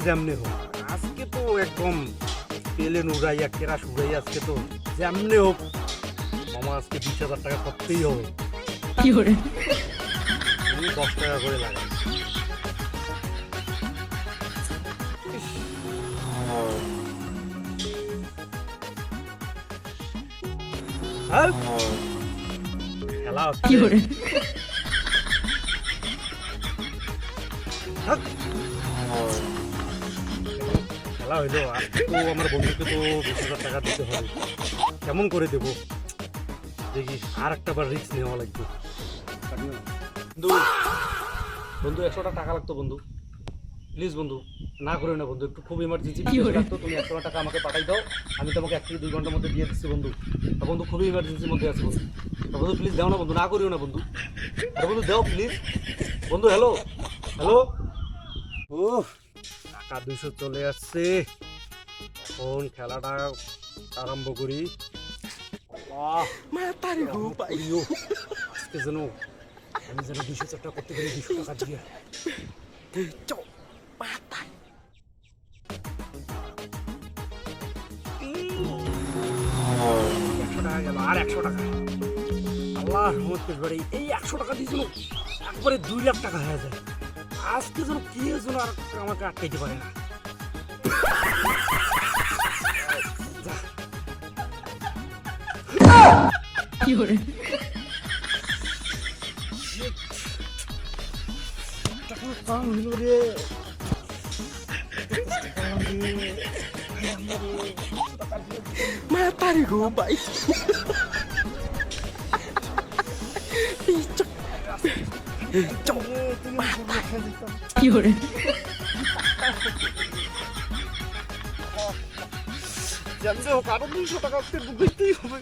যেমনি হোক আজকে তো একদম তেলে নুরাইয়া কেরাস উড়াইয়া আজকে তো যেমনি হোক মামা আজকে 20,000 টাকা করতেই হবে। কি করে 10 টাকা করে লাগে। খেলা কি করে খেলা হইলো আজকে তো আমার বন্ধুকে তো 20,000 টাকা দিতে হবে। কেমন করে দেব দেখি, আর একটা বার রিস্ক নেওয়া লাগবে। বন্ধু বন্ধু 100টা টাকা লাগতো বন্ধু, প্লিজ বন্ধু না করে না বন্ধু, একটু খুব ইমার্জেন্সি লাগতো, তুমি 100 টাকা আমাকে পাঠাই দাও, আমি তোমাকে 1 থেকে 2 ঘন্টার মধ্যে দিয়ে দিচ্ছি বন্ধু। বন্ধু খুবই ইমার্জেন্সির মধ্যে আছে বন্ধু, বন্ধু প্লিজ দাও না বন্ধু, না করিও না বন্ধু, বন্ধু দাও প্লিজ বন্ধু। হ্যালো হ্যালো, ও টাকা 200 চলে আসছে, এখন খেলাটা আরম্ভ করি। আজকে যেন আমি যেন 200 টাকা করতে গেলে 200 টাকা দিয়ে 100 টাকা গেল, আর 100 টাকা। আল্লাহ রহমত করে এই 100 টাকা দিয়েছিল একবারে 2 লাখ টাকা হয়ে যায়। আজকে যেন কি যেন আর আমাকে আটকাইতে পারে না। কি করে টাকা কম হইল রে। Matahari gue baik. কি করে জানতে হোক আরো 200 টাকা দিতেই হবে।